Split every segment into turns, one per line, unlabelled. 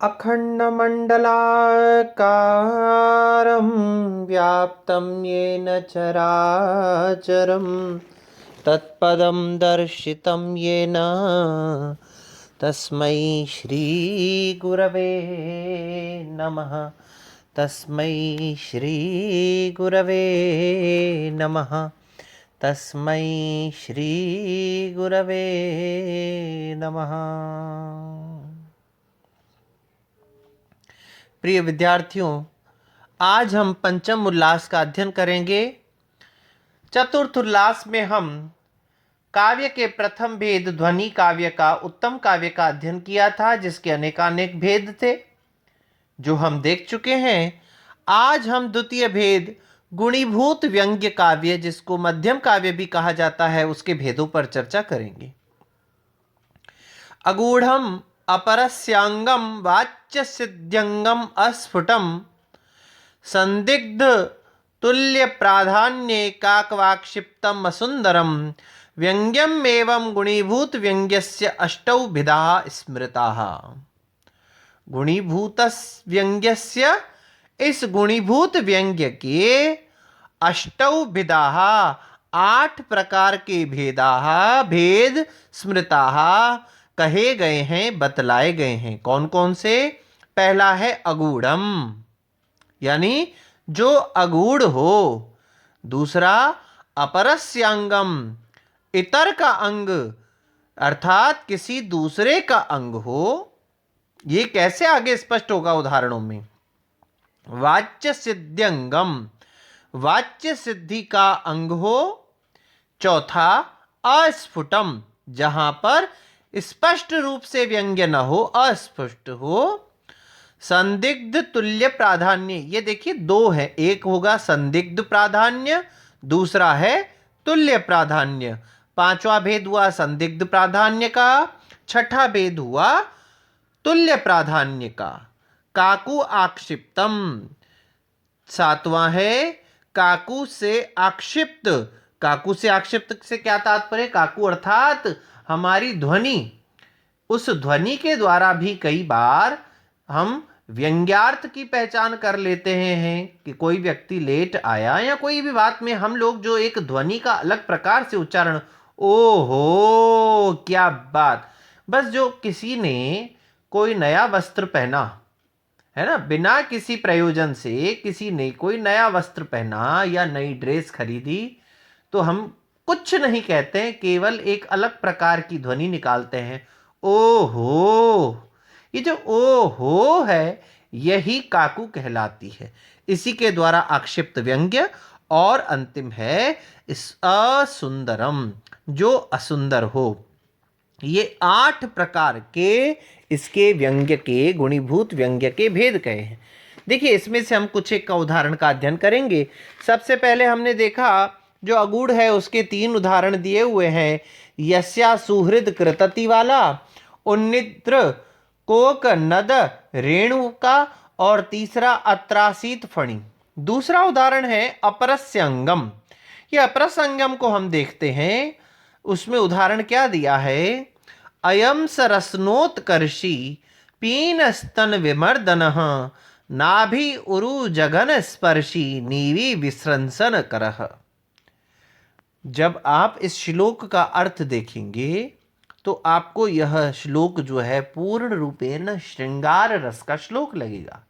अखण्डमण्डलाकारं व्याप्तं येन चराचरं तत्पदं दर्शितं येन तस्मै श्रीगुरवे नमः। तस्मै श्रीगुरवे नमः। तस्मै श्रीगुरवे नमः। प्रिय विद्यार्थियों, आज हम पंचम उल्लास का अध्ययन करेंगे। चतुर्थ उल्लास में हम काव्य के प्रथम भेद ध्वनि काव्य का उत्तम काव्य का अध्ययन किया था, जिसके अनेकानेक भेद थे जो हम देख चुके हैं। आज हम द्वितीय भेद गुणीभूत व्यंग्य काव्य, जिसको मध्यम काव्य भी कहा जाता है, उसके भेदों पर चर्चा करेंगे। अगूढ़म अपरस्यांगम वाच्य सिद्ध्यंगम अस्फुटम संदिग्ध तुल्य प्राधान्ये काकवाक्षिप्तम असुंदरम व्यंग्यम एवं गुणीभूत व्यंग्यस्य अष्टौ भिदाः स्मृताः। गुणीभूत व्यंग्यस्य, इस गुणीभूत व्यंग्य के अष्टौ भिदाः, 8 प्रकार के भेद स्मृताः कहे गए हैं, बतलाए गए हैं। कौन कौन से? पहला है अगूढ़म, यानी जो अगूढ़ हो। दूसरा अपरस्यांगम, इतर का अंग, अर्थात किसी दूसरे का अंग हो। ये कैसे आगे स्पष्ट होगा उदाहरणों में। वाच्य सिद्ध्यंगम, वाच्य सिद्धि का अंग हो। चौथा अस्फुटम, जहां पर स्पष्ट रूप से व्यंग्य न हो, अस्पष्ट हो। संदिग्ध तुल्य प्राधान्य, ये देखिए 2 है, एक होगा संदिग्ध प्राधान्य, दूसरा है तुल्य प्राधान्य। 5वां भेद हुआ संदिग्ध प्राधान्य का, 6ठा भेद हुआ तुल्य प्राधान्य का। काकु आक्षिप्तम, 7वां है काकु से आक्षिप्त। काकु से आक्षिप्त से क्या तात्पर्य? काकु अर्थात हमारी ध्वनि, उस ध्वनि के द्वारा भी कई बार हम व्यंग्यार्थ की पहचान कर लेते हैं कि कोई व्यक्ति लेट आया या कोई भी बात में हम लोग जो एक ध्वनि का अलग प्रकार से उच्चारण, ओहो क्या बात। बस जो किसी ने कोई नया वस्त्र पहना है ना, बिना किसी प्रयोजन से किसी ने कोई नया वस्त्र पहना या नई ड्रेस खरीदी, तो हम कुछ नहीं कहते हैं, केवल एक अलग प्रकार की ध्वनि निकालते हैं, ओहो। ये जो ओहो है, यही काकू कहलाती है। इसी के द्वारा आक्षिप्त व्यंग्य। और अंतिम है इस असुंदरम, जो असुंदर हो। ये 8 प्रकार के इसके व्यंग्य के, गुणीभूत व्यंग्य के भेद कहे हैं। देखिए, इसमें से हम कुछ एक का उदाहरण का अध्ययन करेंगे। सबसे पहले हमने देखा जो अगूढ़ है उसके 3 उदाहरण दिए हुए हैं। यस्या सुहृद कृतति वाला, उन्निद्र कोक नद रेणु का, और तीसरा अत्रासीत फणी। दूसरा उदाहरण है अपरस्यंगम। ये अपरस्यंगम को हम देखते हैं, उसमें उदाहरण क्या दिया है? अयम सरसनोत्कर्षी पीन स्तन विमर्दनः नाभि उरु जघन स्पर्शी नीवी विसृंसन करह। जब आप इस श्लोक का अर्थ देखेंगे तो आपको यह श्लोक जो है पूर्ण रूपेण श्रृंगार रस का श्लोक लगेगा।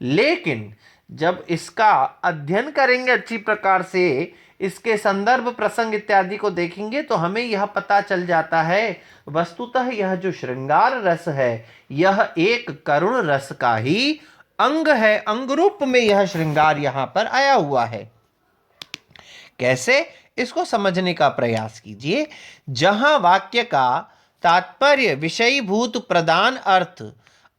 लेकिन जब इसका अध्ययन करेंगे अच्छी प्रकार से, इसके संदर्भ प्रसंग इत्यादि को देखेंगे, तो हमें यह पता चल जाता है वस्तुतः यह जो श्रृंगार रस है, यह एक करुण रस का ही अंग है। अंग रूप में यह श्रृंगार यहां पर आया हुआ है। कैसे? इसको समझने का प्रयास कीजिए। जहां वाक्य का तात्पर्य विषयीभूत प्रधान अर्थ,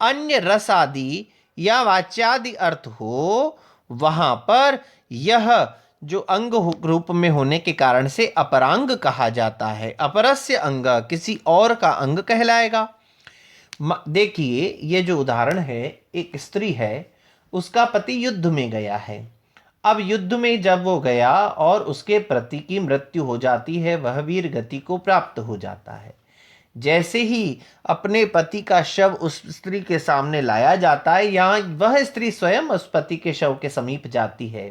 अन्य रस आदि या वाच्यादि अर्थ हो, वहां पर यह जो अंग रूप में होने के कारण से अपरांग कहा जाता है। अपरस्य अंग, किसी और का अंग कहलाएगा। देखिए, ये जो उदाहरण है, एक स्त्री है, उसका पति युद्ध में गया है। अब युद्ध में जब वो गया और उसके पति की मृत्यु हो जाती है, वह वीर गति को प्राप्त हो जाता है। जैसे ही अपने पति का शव उस स्त्री के सामने लाया जाता है, यहाँ वह स्त्री स्वयं उस पति के शव के समीप जाती है,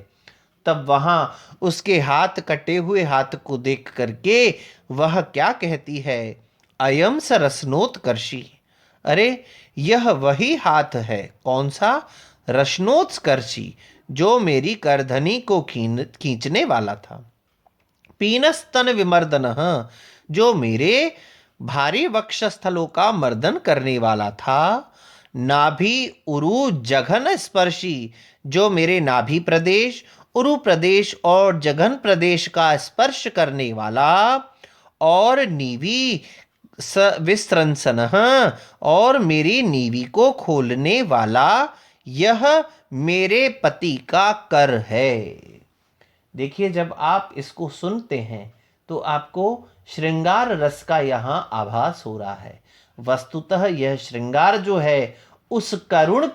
तब वहां उसके हाथ, कटे हुए हाथ को देख करके वह क्या कहती है, अयम स रसनोत्कर्षी। अरे यह वही हाथ है। कौन सा? रश्नोत्कर्षी, जो मेरी करधनी को खींचने वाला था। पीनस्तन विमर्दन, जो मेरे भारी वक्षस्थलों का मर्दन करने वाला था। नाभि उरु जघन स्पर्शी, जो मेरे नाभि प्रदेश, उरु प्रदेश और जघन प्रदेश का स्पर्श करने वाला। और नीवी विस्त्रंसन, और मेरी नीवी को खोलने वाला यह मेरे पति का कर है। देखिए, जब आप इसको सुनते हैं तो आपको श्रृंगार रस का यहाँ आभास हो रहा है। वस्तुतः यह श्रृंगार जो है उस करुण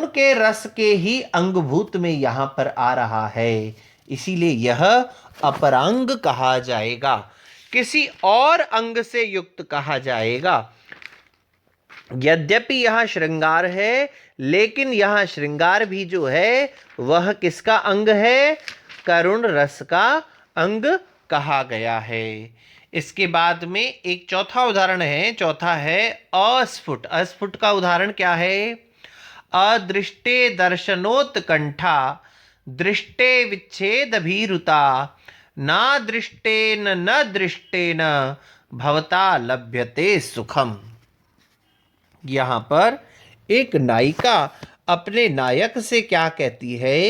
के रस के ही अंगभूत में यहाँ पर आ रहा है, इसीलिए यह अपरांग कहा जाएगा, किसी और अंग से युक्त कहा जाएगा। यद्यपि यह श्रृंगार है, लेकिन यह श्रृंगार भी जो है वह किसका अंग है? करुण रस का अंग कहा गया है। इसके बाद में एक चौथा उदाहरण है, चौथा है अस्फुट। अस्फुट का उदाहरण क्या है? अदृष्टे दर्शनोत्कंठा, दृष्टे विच्छेद भीरुता, ना दृष्टेन न दृष्टेन भवता लभ्यते सुखम। यहाँ पर एक नायिका अपने नायक से क्या कहती है?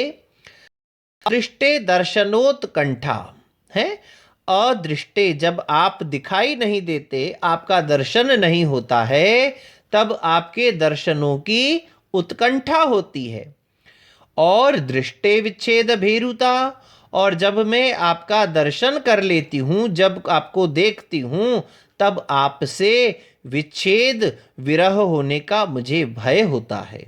अदृष्टे दर्शनोत्कंठा है। अदृष्टे, जब आप दिखाई नहीं देते, आपका दर्शन नहीं होता है, तब आपके दर्शनों की उत्कंठा होती है। और दृष्टे विच्छेद भीरुता, और जब मैं आपका दर्शन कर लेती हूँ, जब आपको देखती हूँ, तब आपसे विच्छेद विरह होने का मुझे भय होता है।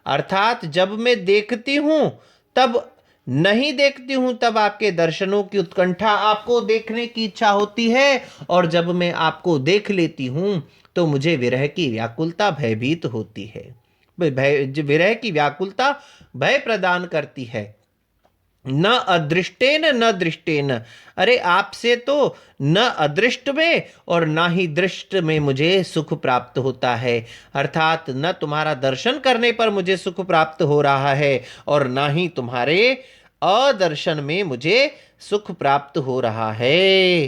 अर्थात जब मैं देखती हूँ तब नहीं देखती हूँ, तब आपके दर्शनों की उत्कंठा, आपको देखने की इच्छा होती है, और जब मैं आपको देख लेती हूँ तो मुझे विरह की व्याकुलता भयभीत होती है। विरह की व्याकुलता भय प्रदान करती है। न अदृष्टेन न दृष्टेन, अरे आपसे तो न अदृष्ट में और ना ही दृष्ट में मुझे सुख प्राप्त होता है। अर्थात न तुम्हारा दर्शन करने पर मुझे सुख प्राप्त हो रहा है, और ना ही तुम्हारे अदर्शन में मुझे सुख प्राप्त हो रहा है।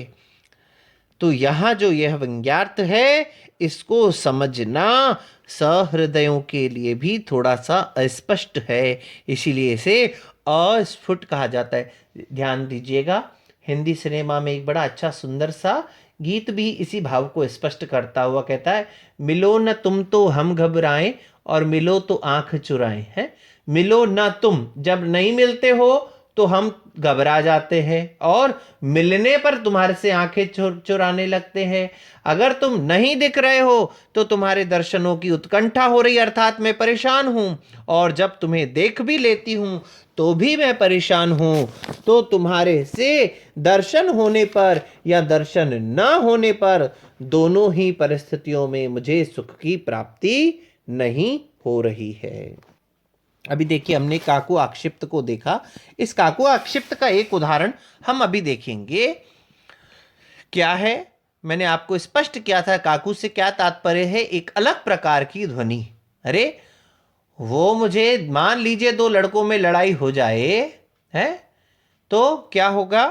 तो यहाँ जो यह व्यंग्यार्थ है, इसको समझना सहृदयों के लिए भी थोड़ा सा अस्पष्ट है, इसीलिए इसे अस्फुट कहा जाता है। ध्यान दीजिएगा, हिंदी सिनेमा में एक बड़ा अच्छा सुंदर सा गीत भी इसी भाव को स्पष्ट करता हुआ कहता है, मिलो न तुम तो हम घबराएं, और मिलो तो आंख चुराएं। है, मिलो न तुम, जब नहीं मिलते हो तो हम घबरा जाते हैं, और मिलने पर तुम्हारे से आंखें चुराने लगते हैं। अगर तुम नहीं दिख रहे हो तो तुम्हारे दर्शनों की उत्कंठा हो रही, अर्थात मैं परेशान हूं, और जब तुम्हें देख भी लेती हूं तो भी मैं परेशान हूं। तो तुम्हारे से दर्शन होने पर या दर्शन न होने पर, दोनों ही परिस्थितियों में मुझे सुख की प्राप्ति नहीं हो रही है। अभी देखिए, हमने काकु आक्षिप्त को देखा। इस काकु आक्षिप्त का एक उदाहरण हम अभी देखेंगे। क्या है? मैंने आपको स्पष्ट किया था काकू से क्या तात्पर्य है, एक अलग प्रकार की ध्वनि। अरे वो मुझे, मान लीजिए दो लड़कों में लड़ाई हो जाए है, तो क्या होगा?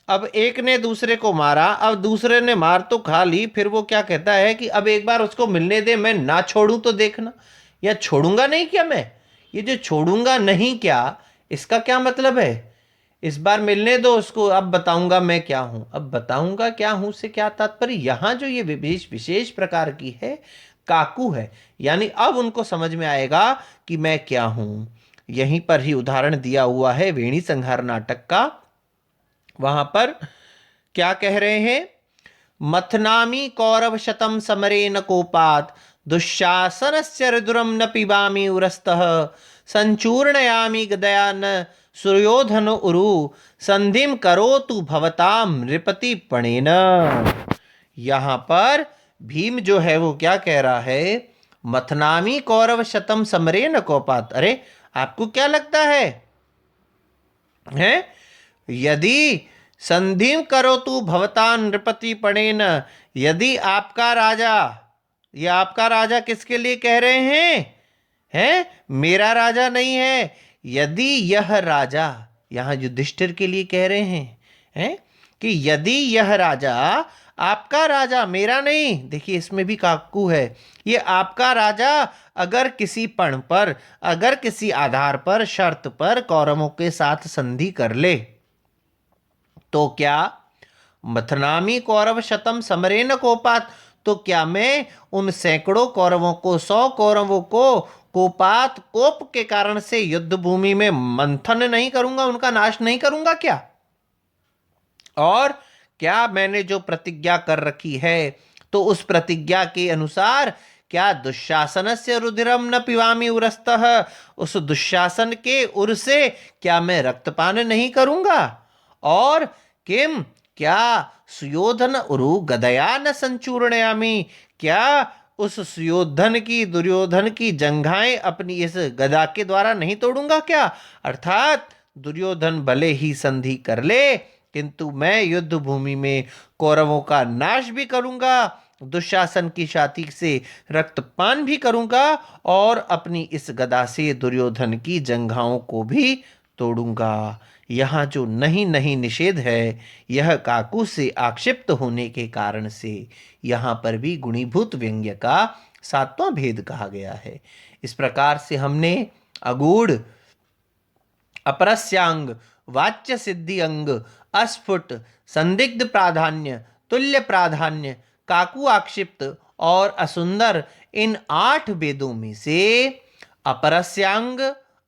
अब एक ने दूसरे को मारा, अब दूसरे ने मार तो खा ली, फिर वो क्या कहता है कि अब एक बार उसको मिलने दे, मैं ना छोड़ूं तो देखना। या छोड़ूंगा नहीं क्या मैं? ये जो छोड़ूंगा नहीं क्या, इसका क्या मतलब है? इस बार मिलने दो उसको, अब बताऊंगा मैं क्या हूं। अब बताऊंगा क्या हूं से क्या तात्पर्य? यहां जो ये विशेष प्रकार की है, काकू है, यानी अब उनको समझ में आएगा कि मैं क्या हूं। यहीं पर ही उदाहरण दिया हुआ है वेणी संहार नाटक का। वहां पर क्या कह रहे हैं? मथनामी कौरव शतम समरे न कोपात, दुशासनस्य रुद्रम न पिबामि उरस्तः, संचूर्णयामि गदया न सुयोधन उरु, संधिम करोतु भवताम नृपति पणेन। यहाँ पर भीम जो है वो क्या कह रहा है, मथनामी कौरव शतम समरेन कोपात। अरे आपको क्या लगता है हैं? यदि संधिम करो तू भवतान नृपति पड़ेन, यदि आपका राजा, ये आपका राजा किसके लिए कह रहे हैं? मेरा राजा नहीं है। यदि यह राजा, यहां युधिष्ठिर के लिए कह रहे हैं कि यदि यह राजा, आपका राजा, मेरा नहीं, देखिए इसमें भी काकू है, ये आपका राजा अगर किसी पण पर, अगर किसी आधार पर, शर्त पर कौरवों के साथ संधि कर ले तो क्या, मथनामी कौरव शतम समरेन कोपात, तो क्या मैं उन सैकड़ों कौरवों को, 100 कौरवों को कोपात, कोप के कारण से युद्ध भूमि में मंथन नहीं करूंगा, उनका नाश नहीं करूंगा क्या? और क्या मैंने जो प्रतिज्ञा कर रखी है तो उस प्रतिज्ञा के अनुसार क्या दुशासन से रुधिरम न पिवामी उरस्तः, उस दुशासन के उर से क्या मैं रक्तपान नहीं करूंगा? और किम, क्या सुयोधन उरु गदया न संचूर्णयामी, क्या उस सुयोधन की, दुर्योधन की जंघाएं अपनी इस गदा के द्वारा नहीं तोड़ूंगा क्या? अर्थात दुर्योधन भले ही संधि कर ले, किंतु मैं युद्ध भूमि में कौरवों का नाश भी करूंगा, दुशासन की छाती से रक्तपान भी करूंगा और अपनी इस गदा से दुर्योधन की जंघाओं को भी तोड़ूंगा। यहाँ जो नहीं नहीं निषेध है, यह काकू से आक्षिप्त होने के कारण से यहाँ पर भी गुणीभूत व्यंग्य का 7वां भेद कहा गया है। इस प्रकार से हमने अगूढ़, अपरस्यांग, वाच्य सिद्धि अंग, अस्फुट, संदिग्ध प्राधान्य, तुल्य प्राधान्य, काकू आक्षिप्त और असुंदर, इन 8 वेदों में से अपरस्यांग,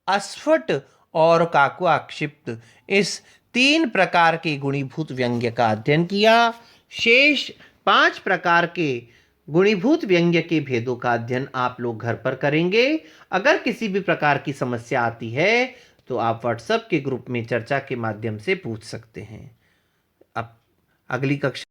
अस्फुट और काकू आक्षिप्त, इस 3 प्रकार के गुणीभूत व्यंग्य का अध्ययन किया। शेष 5 प्रकार के गुणीभूत व्यंग्य के भेदों का अध्ययन आप लोग घर पर करेंगे। अगर किसी भी प्रकार की समस्या आती है तो आप व्हाट्सएप के ग्रुप में चर्चा के माध्यम से पूछ सकते हैं। अब अगली कक्षा